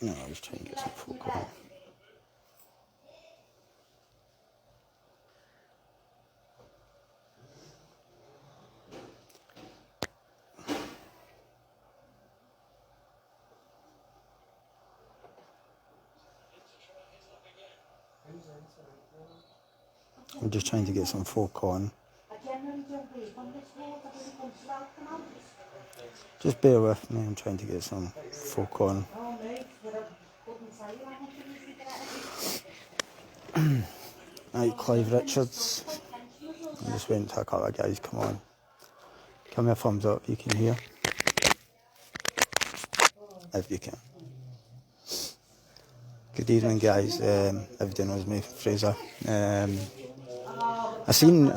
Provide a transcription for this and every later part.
No, I was trying to get some folk on. I'm just trying to get some folk on. Just bear with me, I'm trying to get some folk on. Right, Clive Richards. I'm just waiting to a couple of guys come on. Give me a thumbs up if you can hear. If you can. Good evening, guys. Everybody knows me, Fraser. I seen,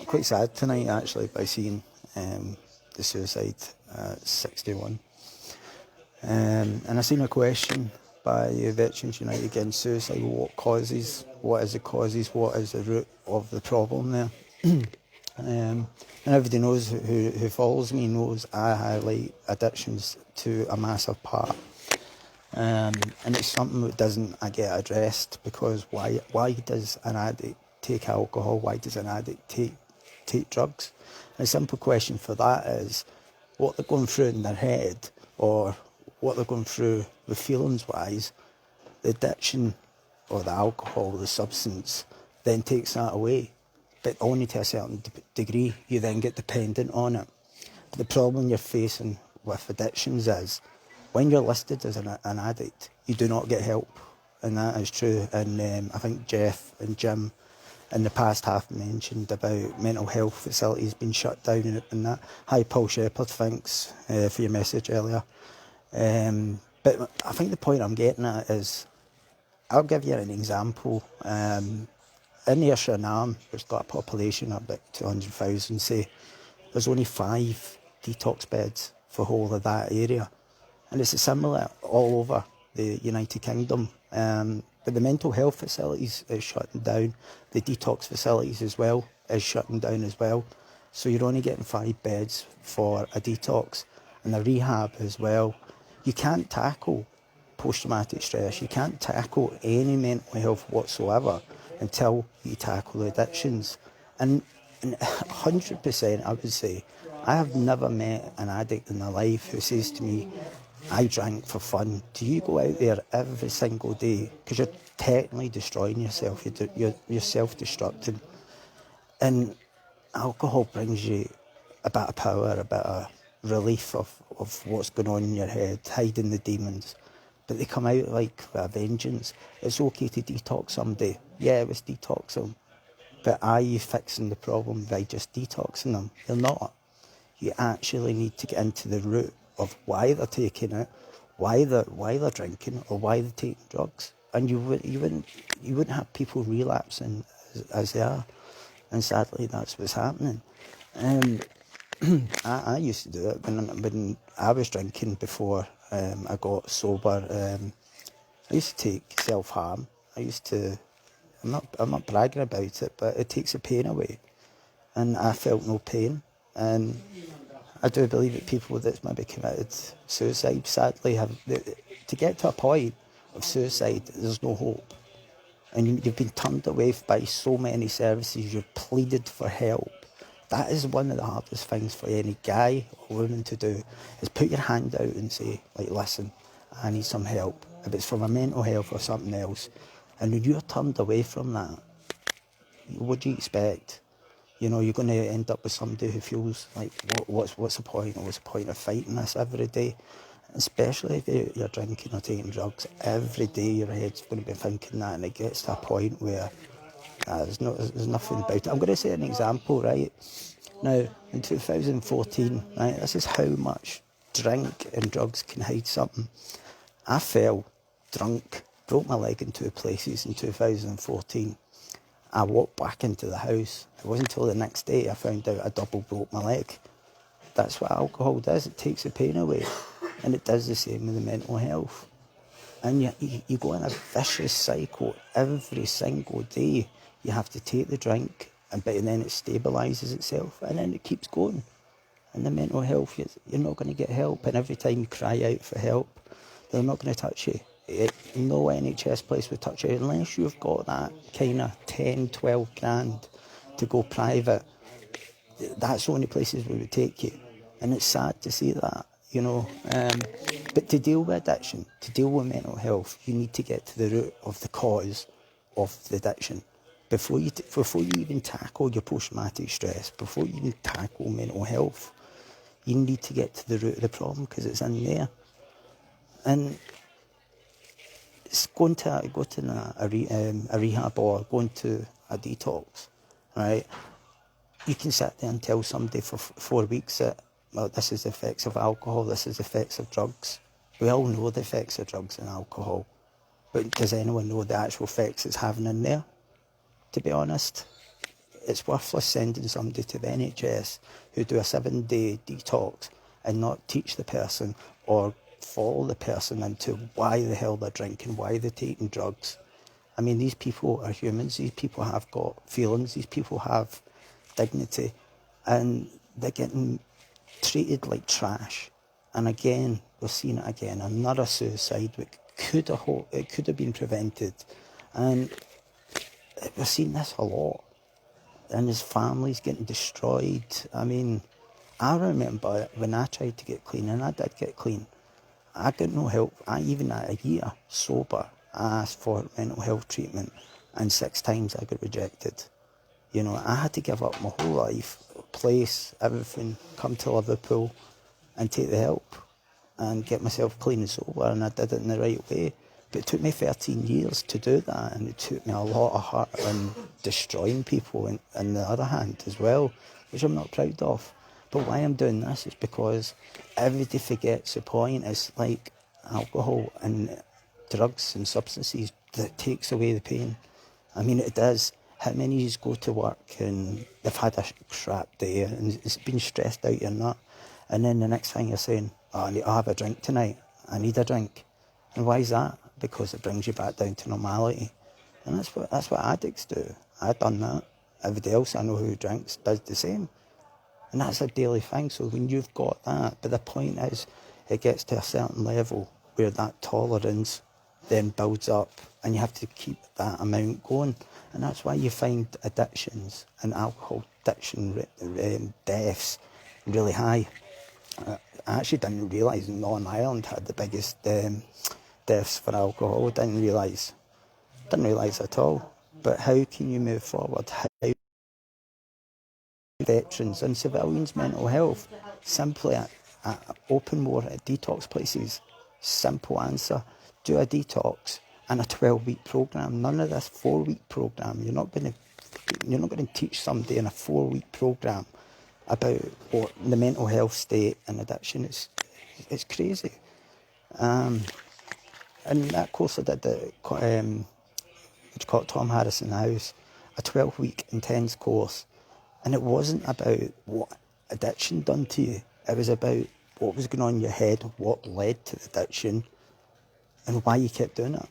quite sad tonight actually, by seeing the suicide at 61. And I seen a question by Veterans United against suicide. What causes? What is the causes? What is the root of the problem there? And everybody knows who follows me knows I highlight addictions to a massive part. And it's something that doesn't get addressed, because why does an addict take alcohol? Why does an addict take drugs? And a simple question for that is what they're going through in their head, or what they're going through with feelings wise. The addiction or the alcohol, the substance, then takes that away, but only to a certain degree. You then get dependent on it. But the problem you're facing with addictions is when you're listed as an addict, you do not get help, and that is true. And I think Jeff and Jim in the past have mentioned about mental health facilities being shut down and that. Hi, Paul Shepherd, thanks for your message earlier. But I think the point I'm getting at is, I'll give you an example. In the Ayrshire and Arm, which has got a population of about 200,000, say, there's only 5 detox beds for the whole of that area. And it's similar all over the United Kingdom. But the mental health facilities is shutting down. The detox facilities as well is shutting down as well. So you're only getting 5 beds for a detox. And the rehab as well. You can't tackle post-traumatic stress. You can't tackle any mental health whatsoever until you tackle the addictions. And 100%, I would say, I have never met an addict in their life who says to me, I drank for fun. Do you go out there every single day? Because you're technically destroying yourself. You're self-destructing. And alcohol brings you a bit of power, a bit of relief of what's going on in your head, hiding the demons. But they come out like a vengeance. It's okay to detox someday. Yeah, it was detox them. But are you fixing the problem by just detoxing them? You're not. You actually need to get into the root of why they're taking it, why they're drinking, or why they're taking drugs. And you wouldn't have people relapsing as they are. And sadly, that's what's happening. I used to do it when I was drinking before I got sober. I used to take self-harm. I'm not bragging about it, but it takes the pain away. And I felt no pain. And I do believe that people that's maybe committed suicide, sadly, to get to a point of suicide, there's no hope. And you've been turned away by so many services, you've pleaded for help. That is one of the hardest things for any guy or woman to do, is put your hand out and say, like, listen, I need some help. If it's from a mental health or something else. And when you're turned away from that, what do you expect? You know, you're going to end up with somebody who feels like, what's the point? What's the point of fighting this every day? Especially if you're drinking or taking drugs, every day your head's going to be thinking that, and it gets to a point where there's nothing about it. I'm going to say an example, right? Now, in 2014, right, this is how much drink and drugs can hide something. I fell drunk, broke my leg in 2 places in 2014. I walked back into the house. It wasn't until the next day I found out I double broke my leg. That's what alcohol does. It takes the pain away. And it does the same with the mental health. And you go in a vicious cycle every single day. You have to take the drink, but then it stabilises itself, and then it keeps going. And the mental health, you're not going to get help. And every time you cry out for help, they're not going to touch you. No NHS place would touch it unless you've got that kind of 10, 12 grand to go private. That's the only places we would take you. And it's sad to see that, you know. But to deal with addiction, to deal with mental health, you need to get to the root of the cause of the addiction. Before you even tackle your post-traumatic stress, before you even tackle mental health, you need to get to the root of the problem because it's in there. And it's going to a rehab or going to a detox, right? You can sit there and tell somebody for 4 weeks that, well, this is the effects of alcohol, this is the effects of drugs. We all know the effects of drugs and alcohol, but does anyone know the actual effects it's having in there? To be honest, it's worthless sending somebody to the NHS who do a 7-day detox and not teach the person or follow the person into why the hell they're drinking, why they're taking drugs. I mean, these people are humans, these people have got feelings, these people have dignity, and they're getting treated like trash. And again, we're seeing it again, another suicide which could have been prevented. And we're seeing this a lot. And his family's getting destroyed. I mean, I remember when I tried to get clean, and I did get clean, I got no help. Even at a year sober, I asked for mental health treatment, and 6 times I got rejected. You know, I had to give up my whole life, place, everything, come to Liverpool and take the help and get myself clean and sober, and I did it in the right way. But it took me 13 years to do that, and it took me a lot of heart and destroying people in the other hand as well, which I'm not proud of. But why I'm doing this is because everybody forgets the point. It's like alcohol and drugs and substances that takes away the pain. I mean, it does. How many of you go to work and they've had a crap day and it's been stressed out your nut, and then the next thing you're saying, oh, I need to have a drink tonight, I need a drink. And why is that? Because it brings you back down to normality. And that's what addicts do. I've done that. Everybody else I know who drinks does the same. And that's a daily thing. So when you've got that, but the point is, it gets to a certain level where that tolerance then builds up and you have to keep that amount going. And that's why you find addictions and alcohol addiction deaths really high. I actually didn't realise Northern Ireland had the biggest deaths for alcohol. Didn't realise at all. But how can you move forward? How veterans and civilians' mental health? Simply open more detox places. Simple answer. Do a detox and a 12-week programme. None of this 4-week programme. You're not going to teach somebody in a 4-week programme about what the mental health state and addiction is. It's crazy. And that course I did it's called Tom Harrison House, a 12-week intense course. And it wasn't about what addiction done to you. It was about what was going on in your head, what led to the addiction, and why you kept doing it.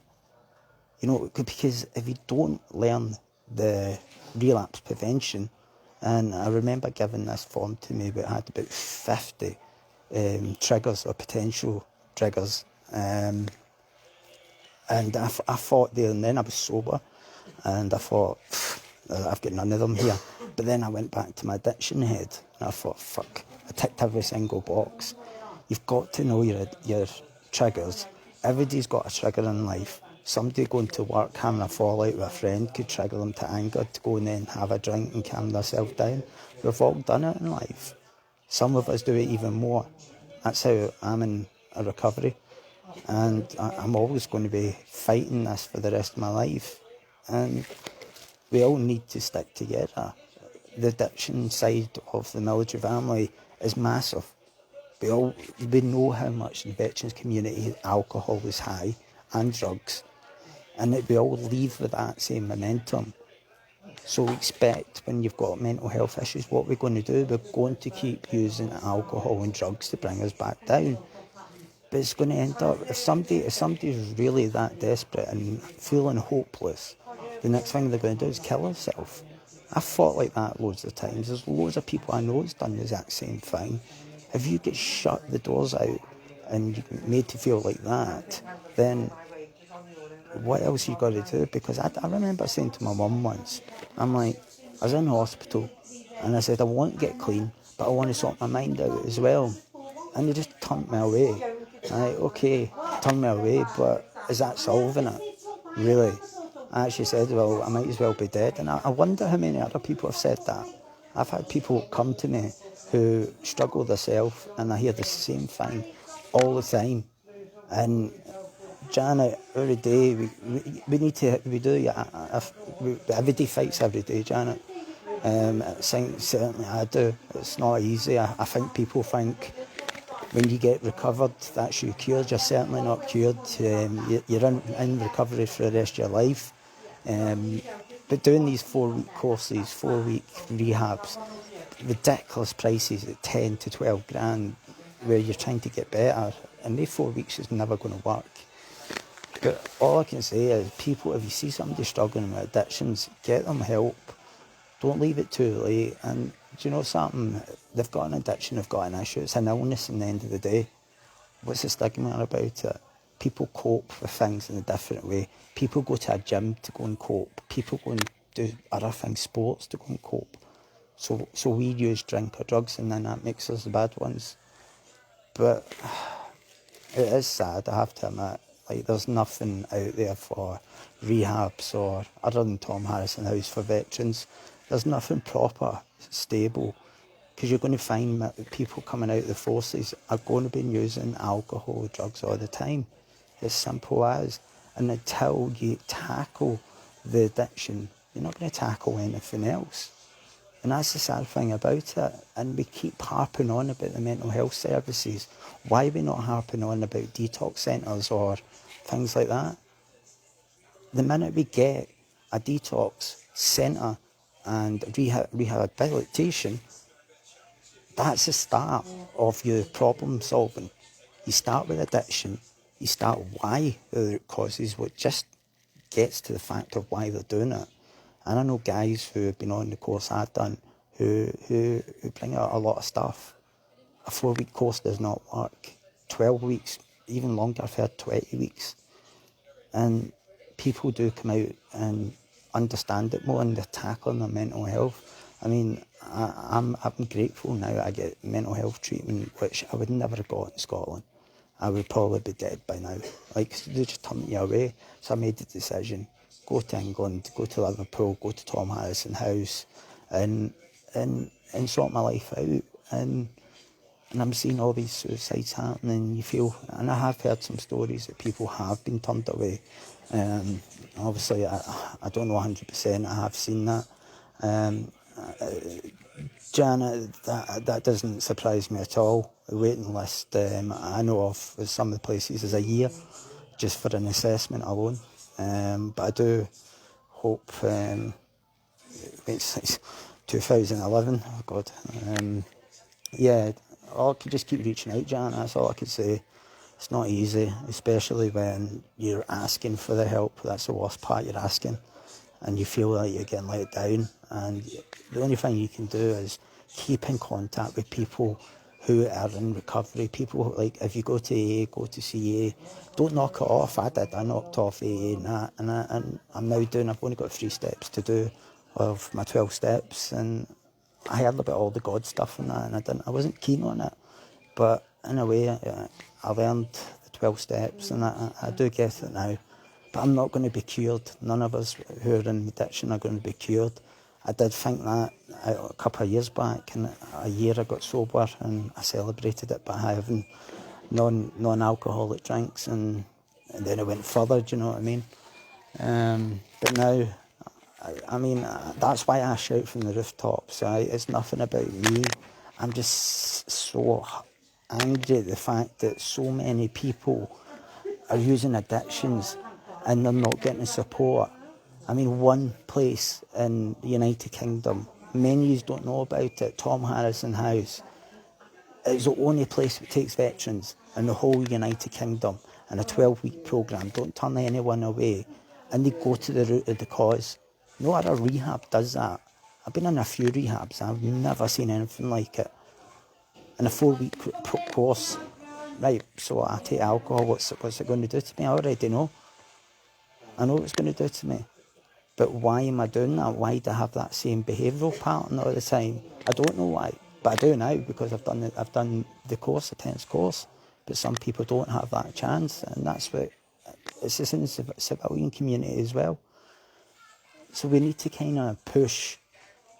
You know, because if you don't learn the relapse prevention, and I remember giving this form to me, but it had about 50 triggers or potential triggers. And I thought there and then, I was sober, and I thought, I've got none of them here. But then I went back to my addiction head, and I thought, fuck, I ticked every single box. You've got to know your triggers. Everybody's got a trigger in life. Somebody going to work, having a fallout with a friend could trigger them to anger, to go and then have a drink and calm themselves down. We've all done it in life. Some of us do it even more. That's how I'm in a recovery. And I'm always going to be fighting this for the rest of my life. And we all need to stick together. The addiction side of the military family is massive. We know how much in the veterans community alcohol is high and drugs, and that we all leave with that same momentum. So expect when you've got mental health issues, what we're going to do, we're going to keep using alcohol and drugs to bring us back down. But it's going to end up, if somebody's really that desperate and feeling hopeless, the next thing they're going to do is kill themselves. I've fought like that loads of times. There's loads of people I know who's done the exact same thing. If you get shut the doors out and you're made to feel like that, then what else you got to do? Because I remember saying to my mum once, I'm like, I was in the hospital and I said, I want to get clean, but I want to sort my mind out as well. And they just turned me away. I'm like, okay, turn me away, but is that solving it? Really? I actually said, well, I might as well be dead. And I wonder how many other people have said that. I've had people come to me who struggle themselves, and I hear the same thing all the time. And Janet, every day we need to, we do, yeah, everybody fights every day, Janet. Certainly I do. It's not easy. I think people think when you get recovered, that's you cured. You're certainly not cured. You're in recovery for the rest of your life. But doing these 4-week courses, 4-week rehabs, ridiculous prices at 10 to 12 grand, where you're trying to get better, and these 4 weeks is never going to work. But all I can say is, people, if you see somebody struggling with addictions, get them help. Don't leave it too late. And do you know something? They've got an addiction, they've got an issue. It's an illness in the end of the day. What's the stigma about it? People cope with things in a different way. People go to a gym to go and cope. People go and do other things, sports, to go and cope. So we use drink or drugs, and then that makes us the bad ones. But it is sad, I have to admit. Like, there's nothing out there for rehabs or, other than Tom Harrison House for veterans, there's nothing proper, stable. Because you're going to find that people coming out of the forces are going to be using alcohol, drugs all the time. As simple as. And until you tackle the addiction, you're not going to tackle anything else. And that's the sad thing about it. And we keep harping on about the mental health services. Why are we not harping on about detox centres or things like that? The minute we get a detox centre and rehabilitation, that's the start of your problem solving. You start with addiction, you start why the root causes, what just gets to the fact of why they're doing it. And I know guys who have been on the course I've done who bring out a lot of stuff. A 4-week course does not work. 12 weeks, even longer, I've heard 20 weeks. And people do come out and understand it more, and they're tackling their mental health. I mean, I'm grateful now I get mental health treatment, which I would never have got in Scotland. I would probably be dead by now. Like, they just turned me away. So I made the decision, go to England, go to Liverpool, go to Tom Harrison House, and sort my life out. And I'm seeing all these suicides happening. You feel, and I have heard some stories that people have been turned away. Obviously, I don't know 100%. I have seen that. Janet, that doesn't surprise me at all. The waiting list, I know of some of the places is a year, just for an assessment alone. But I do hope, it's 2011, oh God. Yeah, I could just keep reaching out, Janet, that's all I could say. It's not easy, especially when you're asking for the help. That's the worst part, you're asking, and you feel like you're getting let down. And the only thing you can do is keep in contact with people who are in recovery. People, like, if you go to AA, go to CA, don't knock it off. I did, I knocked off AA and that, and I'm now doing, I've only got 3 steps to do of my 12 steps, and I heard about all the God stuff and that, and I wasn't keen on it. But in a way, I learned the 12 steps, and I do get it now. But I'm not going to be cured. None of us who are in addiction are going to be cured. I did think that a couple of years back, and a year I got sober, and I celebrated it by having non-alcoholic drinks, and then it went further, do you know what I mean? But now, I mean, that's why I shout from the rooftops. It's nothing about me. I'm just so angry at the fact that so many people are using addictions and they're not getting support. I mean, one place in the United Kingdom, many of you don't know about it, Tom Harrison House, is the only place that takes veterans in the whole United Kingdom, and a 12-week programme. Don't turn anyone away. And they go to the root of the cause. No other rehab does that. I've been in a few rehabs, I've never seen anything like it. In a 4-week course, right, so I take alcohol, what's it going to do to me? I already know. I know what it's going to do to me. But why am I doing that? Why do I have that same behavioural pattern all the time? I don't know why, but I do now because I've done the course, the tennis course. But some people don't have that chance, and that's what it's just in the civilian community as well. So we need to kind of push,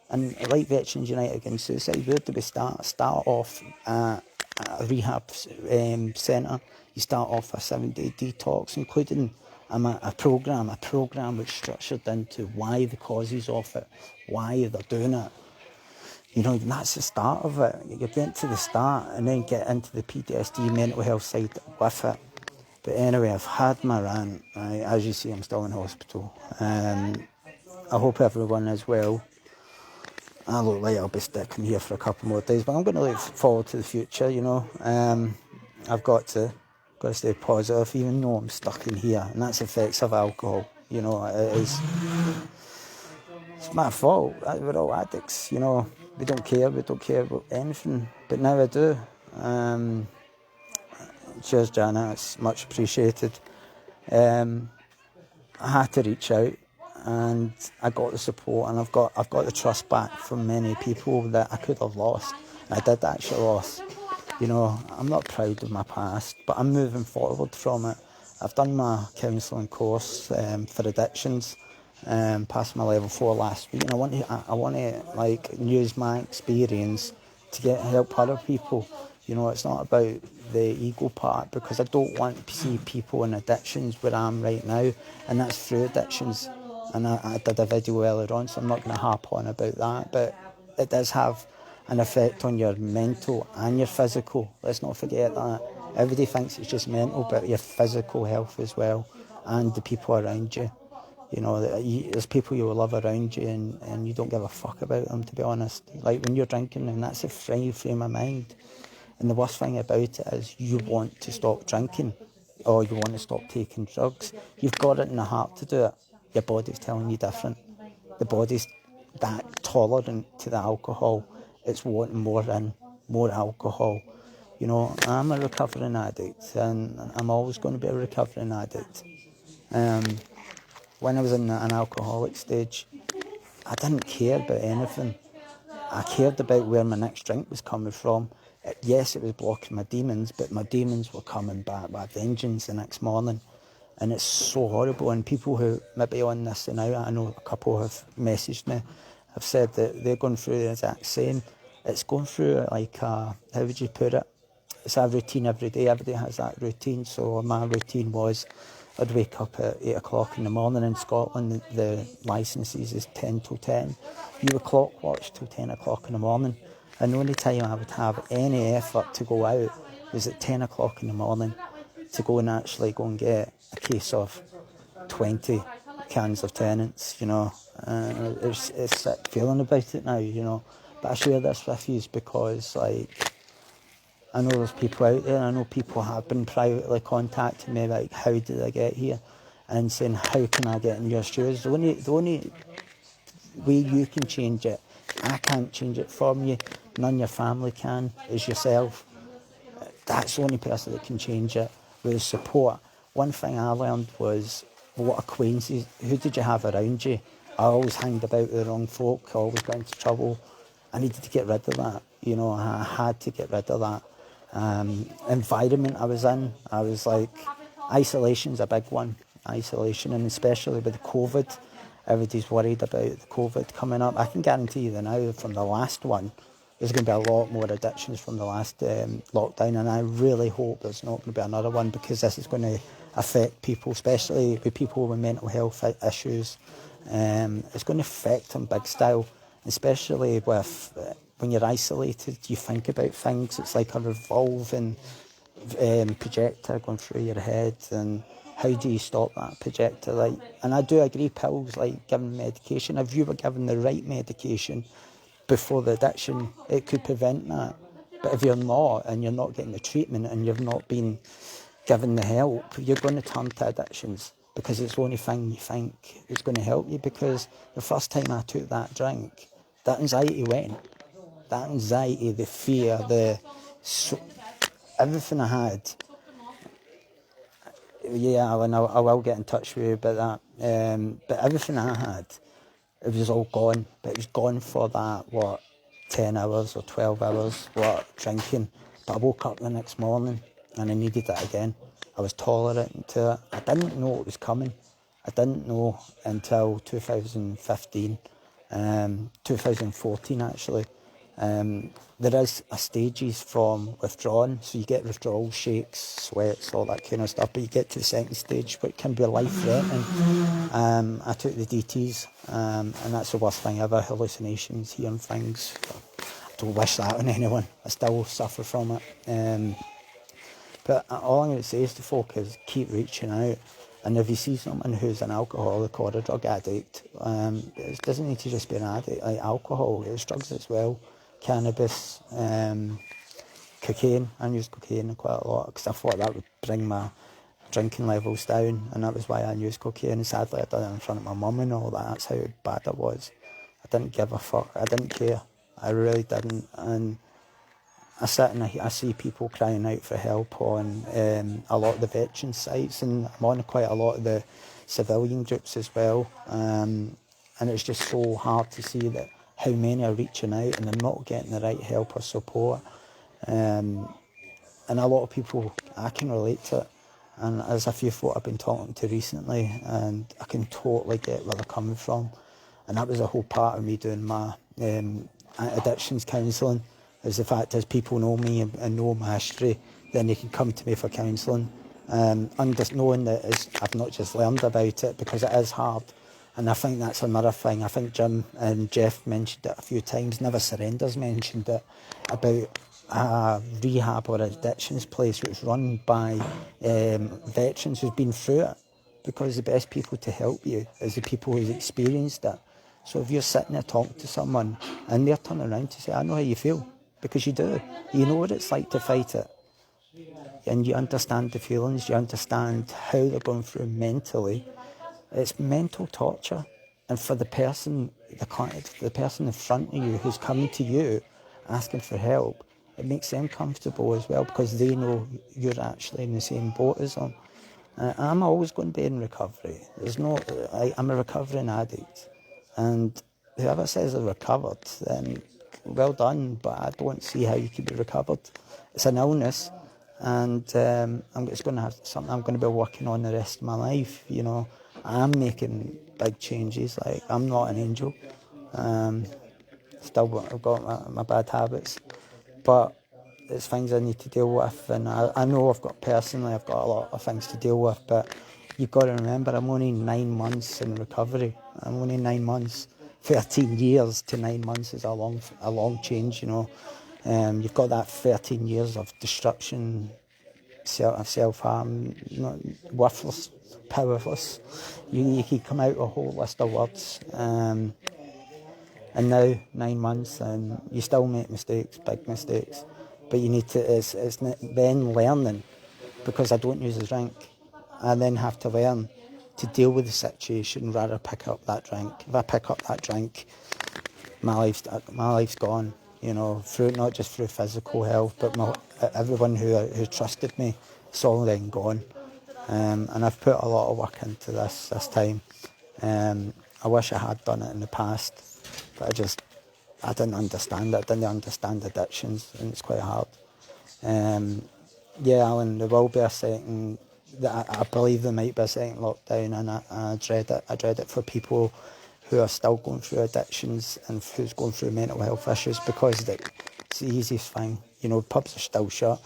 and like Veterans United Against Suicide, where do we start? Start off at a rehab centre. You start off a 7-day detox, including a programme which is structured into why the causes of it, why they're doing it. You know, that's the start of it. You get to the start and then get into the PTSD mental health side with it. But anyway, I've had my rant. Right? As you see, I'm still in hospital. I hope everyone is well. I look like I'll be sticking here for a couple more days, but I'm going to look forward to the future, you know. I've got to stay positive, even though I'm stuck in here, and that's the effects of alcohol. You know, it's my fault. We're all addicts, you know. We don't care about anything, but now I do. Cheers, Jana, it's much appreciated. I had to reach out, and I got the support, and I've got the trust back from many people that I could have lost. I did actually lose. You know, I'm not proud of my past, but I'm moving forward from it. I've done my counselling course for addictions, passed my level 4 last week, and I want to like use my experience to help other people. You know, it's not about the ego part, because I don't want to see people in addictions where I'm right now, and that's through addictions. And I did a video earlier on, so I'm not going to harp on about that, but it does have an effect on your mental and your physical. Let's not forget that. Everybody thinks it's just mental, but your physical health as well, and the people around you. You know, there's people you will love around you, and you don't give a fuck about them, to be honest. Like when you're drinking, and that's a frame of mind. And the worst thing about it is you want to stop drinking, or you want to stop taking drugs. You've got it in the heart to do it. Your body's telling you different. The body's that tolerant to the alcohol. It's wanting more alcohol. You know, I'm a recovering addict, and I'm always going to be a recovering addict. When I was in an alcoholic stage, I didn't care about anything. I cared about where my next drink was coming from. Yes, it was blocking my demons, but my demons were coming back with vengeance the next morning. And it's so horrible. And people who maybe on this now, I know a couple have messaged me, have said that they're going through the exact same. It's going through like how would you put it? It's a routine every day. Everybody has that routine. So my routine was I'd wake up at 8 o'clock in the morning. In Scotland, the licences is 10 till 10. You would clock watch till 10 o'clock in the morning. And the only time I would have any effort to go out was at 10 o'clock in the morning to go and actually go and get a case of 20 cans of Tennent's, you know. It's sick feeling about it now, you know. But I share this with you because, like, I know there's people out there, and I know people have been privately contacting me, like, how did I get here? And saying, how can I get in your shoes? The only way you can change it, I can't change it for you, none of your family can, is yourself. That's the only person that can change it, with support. One thing I learned was what acquaintances, who did you have around you? I always hanged about with the wrong folk, I always got into trouble. I needed to get rid of that, you know, I had to get rid of that. Environment I was in, I was like, isolation's a big one, isolation, and especially with COVID, everybody's worried about the COVID coming up. I can guarantee you that now from the last one, there's going to be a lot more addictions from the last lockdown, and I really hope there's not going to be another one, because this is going to affect people, especially with people with mental health issues. It's going to affect them big style, especially with when you're isolated, you think about things. It's like a revolving projector going through your head, and how do you stop that projector? Like, and I do agree, pills, like giving medication, if you were given the right medication before the addiction, it could prevent that. But if you're not, and you're not getting the treatment, and you've not been given the help, you're going to turn to addictions, because it's the only thing you think is going to help you. Because the first time I took that drink, that anxiety went. That anxiety, the fear, everything I had, Yeah, Alan, I will get in touch with you about that. But everything I had, it was all gone. But it was gone for that, 10 hours or 12 hours, drinking. But I woke up the next morning and I needed it again. I was tolerant to it. I didn't know it was coming. I didn't know until 2015, 2014 actually. There is a stages from withdrawing, so you get withdrawal shakes, sweats, all that kind of stuff, but you get to the second stage, which can be life-threatening. I took the DTs, and that's the worst thing ever, hallucinations, hearing things. I don't wish that on anyone. I still suffer from it. But all I'm going to say is to folk is keep reaching out. And if you see someone who's an alcoholic or a drug addict, it doesn't need to just be an addict. Like alcohol, it's drugs as well. Cannabis, cocaine. I used cocaine quite a lot because I thought that would bring my drinking levels down, and that was why I used cocaine. And sadly, I did it in front of my mum and all that. That's how bad I was. I didn't give a fuck. I didn't care. I really didn't. And I sit and I see people crying out for help on a lot of the veteran sites, and I'm on quite a lot of the civilian groups as well. And it's just so hard to see that how many are reaching out and they're not getting the right help or support. And a lot of people, I can relate to it. And there's a few folk I've been talking to recently, and I can totally get where they're coming from. And that was a whole part of me doing my addictions counselling, is the fact is people know me and know my history, then they can come to me for counselling. Knowing that I've not just learned about it, because it is hard. And I think that's another thing. I think Jim and Jeff mentioned it a few times. Never Surrenders mentioned it, about a rehab or addictions place which is run by veterans who've been through it. Because the best people to help you is the people who've experienced it. So if you're sitting there talking to someone and they're turning around to say, I know how you feel, because you do. You know what it's like to fight it. And you understand the feelings, you understand how they're going through mentally. It's mental torture. And for the person, the person in front of you who's coming to you asking for help, it makes them comfortable as well, because they know you're actually in the same boat as them. I'm always going to be in recovery. I'm a recovering addict. And whoever says they're recovered, then well done, but I don't see how you can be recovered. It's an illness, and it's going to have something I'm going to be working on the rest of my life. You know, I'm making big changes. Like, I'm not an angel. Still, I've got my bad habits, but it's things I need to deal with, and I know I've got a lot of things to deal with, but you've got to remember I'm only 9 months in recovery. I'm only 9 months. 13 years to 9 months is a long change, you know. You've got that 13 years of destruction, self-harm, worthless, powerless. You could come out a whole list of words. And now 9 months, and you still make mistakes, big mistakes. But you need to, it's then learning, because I don't use a drink. I then have to learn to deal with the situation rather pick up that drink. If I pick up that drink, my life's gone, you know, through not just through physical health, but everyone who trusted me, it's all then gone. And I've put a lot of work into this time. I wish I had done it in the past, but I didn't understand it. I didn't understand addictions, and it's quite hard. Yeah, Alan, there will be a second. I believe there might be a second lockdown, and I dread it. I dread it for people who are still going through addictions and who's going through mental health issues, because it's the easiest thing. You know, pubs are still shut.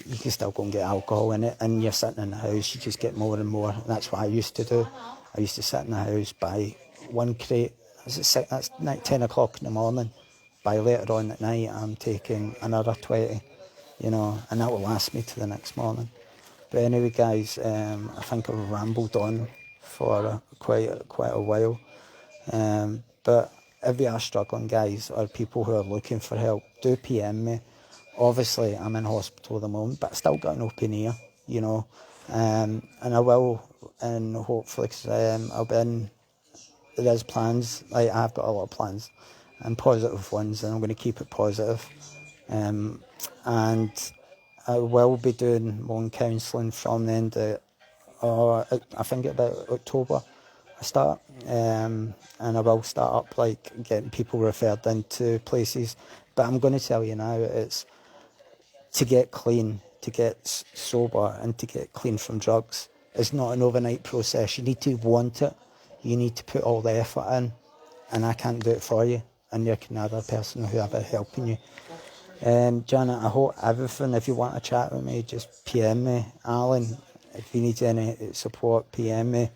You can still go and get alcohol in it, and you're sitting in the house, you just get more and more. And that's what I used to do. I used to sit in the house, buy one crate. That's 10 o'clock in the morning. By later on at night, I'm taking another 20, you know, and that will last me to the next morning. But anyway, guys, I think I've rambled on for quite a while. But if you are struggling, guys, or people who are looking for help, do PM me. Obviously, I'm in hospital at the moment, but I still got an open ear, you know. And I will, and hopefully, cause, I'll be in. There's plans. I've got a lot of plans, and positive ones, and I'm going to keep it positive. And I will be doing one counselling from the end of or I think about October I start, and I will start up like getting people referred into places. But I'm going to tell you now, it's to get clean, to get sober, and to get clean from drugs. It's not an overnight process. You need to want it. You need to put all the effort in, and I can't do it for you. And you're another person whoever helping you. Janet, I hope everything. If you want to chat with me, just PM me. Alan, if you need any support, PM me.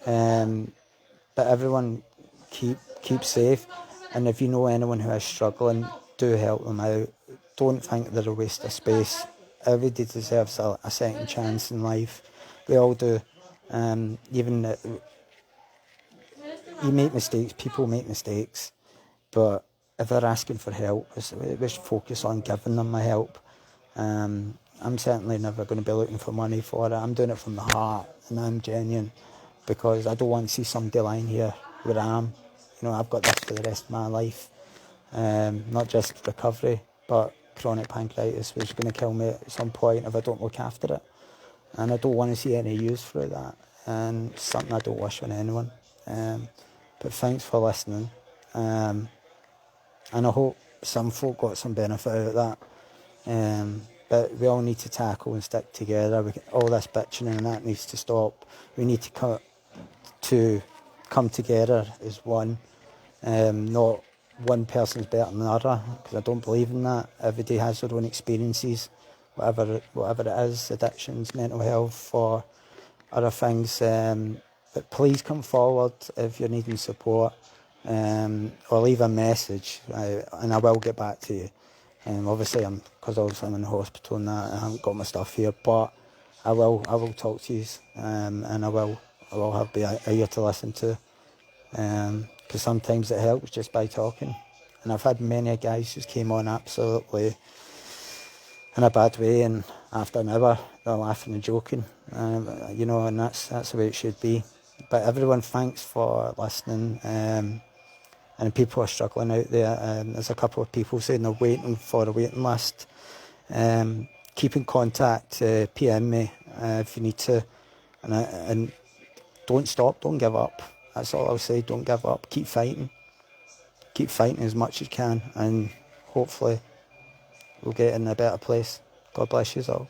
But everyone, keep safe. And if you know anyone who is struggling, do help them out. Don't think they're a waste of space. Everybody deserves a second chance in life. We all do. Even you make mistakes, people make mistakes, but if they're asking for help, we should focus on giving them my help. I'm certainly never going to be looking for money for it. I'm doing it from the heart, and I'm genuine, because I don't want to see somebody lying here where I am. You know, I've got this for the rest of my life. Not just recovery, but chronic pancreatitis, which is going to kill me at some point if I don't look after it. And I don't want to see any use for that. And it's something I don't wish on anyone. But thanks for listening. And I hope some folk got some benefit out of that. But we all need to tackle and stick together. All this bitching and that needs to stop. We need to come together as one. Not one person's better than another, because I don't believe in that. Everybody has their own experiences, whatever it is, addictions, mental health, or other things. But please come forward if you're needing support, or leave a message, and I will get back to you. Obviously, because I'm in the hospital and that, I haven't got my stuff here, but I will talk to you, and I will have be a ear to listen to. Because sometimes it helps just by talking. And I've had many guys who came on absolutely in a bad way, and after an hour they're laughing and joking, you know, and that's the way it should be. But everyone, thanks for listening, and people are struggling out there. There's a couple of people saying they're waiting for a waiting list. Keep in contact, PM me if you need to, and don't stop, don't give up. That's all I'll say. Don't give up. Keep fighting. Keep fighting as much as you can, and hopefully we'll get in a better place. God bless you all.